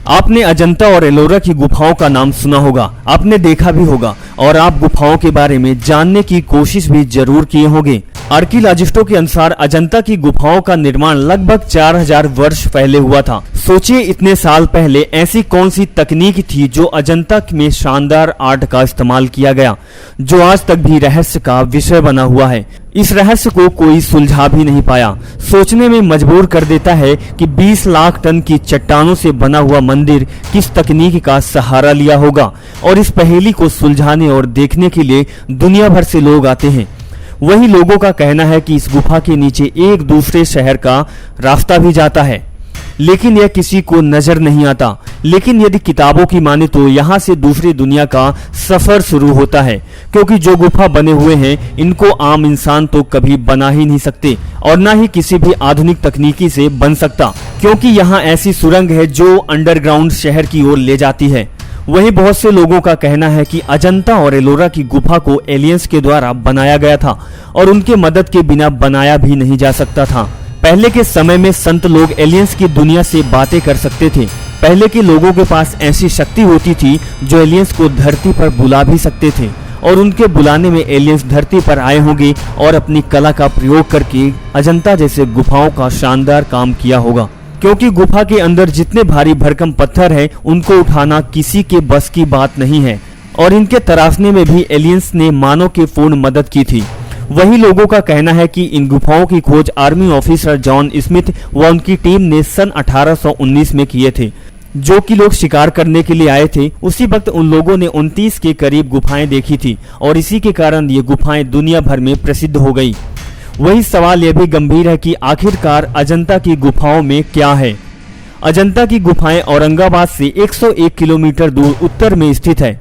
आपने अजंता और एलोरा की गुफाओं का नाम सुना होगा, आपने देखा भी होगा और आप गुफाओं के बारे में जानने की कोशिश भी जरूर किए होंगे। आर्कियोलॉजिस्टों के अनुसार अजंता की गुफाओं का निर्माण लगभग 4000 वर्ष पहले हुआ था। सोचिए इतने साल पहले ऐसी कौन सी तकनीक थी जो अजंता में शानदार आर्ट का इस्तेमाल किया गया, जो आज तक भी रहस्य का विषय बना हुआ है। इस रहस्य को कोई सुलझा भी नहीं पाया। सोचने में मजबूर कर देता है कि 20 लाख टन की चट्टानों से बना हुआ मंदिर किस तकनीक का सहारा लिया होगा, और इस पहेली को सुलझाने और देखने के लिए दुनिया भर से लोग आते हैं। वही लोगों का कहना है कि इस गुफा के नीचे एक दूसरे शहर का रास्ता भी जाता है, लेकिन यह किसी को नजर नहीं आता। लेकिन यदि किताबों की माने तो यहाँ से दूसरी दुनिया का सफर शुरू होता है, क्योंकि जो गुफा बने हुए हैं इनको आम इंसान तो कभी बना ही नहीं सकते और ना ही किसी भी आधुनिक तकनीकी से बन सकता, क्योंकि यहाँ ऐसी सुरंग है जो अंडरग्राउंड शहर की ओर ले जाती है। वहीं बहुत से लोगों का कहना है कि अजंता और एलोरा की गुफा को एलियंस के द्वारा बनाया गया था और उनके मदद के बिना बनाया भी नहीं जा सकता था। पहले के समय में संत लोग एलियंस की दुनिया से बातें कर सकते थे। पहले के लोगों के पास ऐसी शक्ति होती थी जो एलियंस को धरती पर बुला भी सकते थे, और उनके बुलाने में एलियंस धरती पर आए होंगे और अपनी कला का प्रयोग करके अजंता जैसे गुफाओं का शानदार काम किया होगा। क्योंकि गुफा के अंदर जितने भारी भरकम पत्थर हैं उनको उठाना किसी के बस की बात नहीं है, और इनके तराशने में भी एलियंस ने मानव की पूर्ण मदद की थी। वही लोगों का कहना है कि इन गुफाओं की खोज आर्मी ऑफिसर जॉन स्मिथ व उनकी टीम ने सन 1819 में किए थे, जो कि लोग शिकार करने के लिए आए थे। उसी वक्त उन लोगों ने 29 के करीब गुफाएं देखी थी और इसी के कारण ये गुफाएं दुनिया भर में प्रसिद्ध हो गई। वही सवाल यह भी गंभीर है कि आखिरकार अजंता की गुफाओं में क्या है। अजंता की गुफाएं औरंगाबाद से 101 किलोमीटर दूर उत्तर में स्थित है।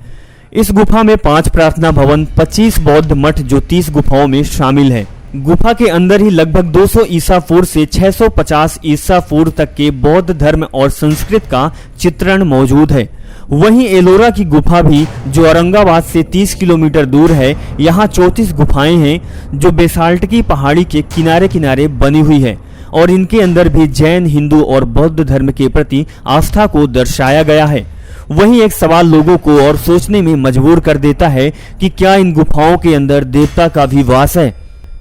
इस गुफा में 5 प्रार्थना भवन, 25 बौद्ध मठ जो 30 गुफाओं में शामिल है। गुफा के अंदर ही लगभग 200 ईसा पूर्व से 650 ईसा पूर्व तक के बौद्ध धर्म और संस्कृत का चित्रण मौजूद है। वहीं एलोरा की गुफा भी जो औरंगाबाद से 30 किलोमीटर दूर है, यहाँ 34 गुफाएं हैं जो बेसाल्ट की पहाड़ी के किनारे किनारे बनी हुई है, और इनके अंदर भी जैन, हिंदू और बौद्ध धर्म के प्रति आस्था को दर्शाया गया है। वहीं एक सवाल लोगों को और सोचने में मजबूर कर देता है कि क्या इन गुफाओं के अंदर देवता का भी वास है।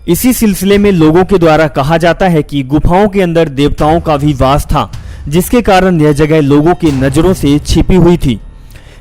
इसी सिलसिले में लोगों के द्वारा कहा जाता है कि गुफाओं के अंदर देवताओं का भी वास था, जिसके कारण यह जगह लोगों की नजरों से छिपी हुई थी।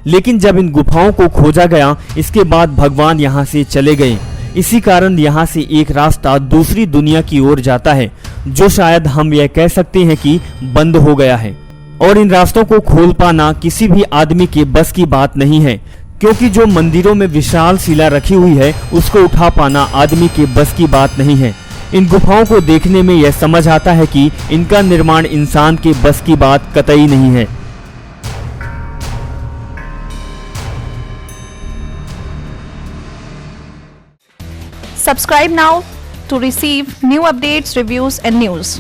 लेकिन जब इन गुफाओं को खोजा गया, इसके बाद भगवान यहाँ से चले गए। इसी कारण यहाँ से एक रास्ता दूसरी दुनिया की ओर जाता है, जो शायद हम यह कह सकते हैं कि बंद हो गया है, और इन रास्तों को खोल पाना किसी भी आदमी के बस की बात नहीं है, क्योंकि जो मंदिरों में विशाल शिला रखी हुई है उसको उठा पाना आदमी के बस की बात नहीं है। इन गुफाओं को देखने में यह समझ आता है कि इनका निर्माण इंसान के बस की बात कतई नहीं है। Subscribe now to receive new updates, reviews and news.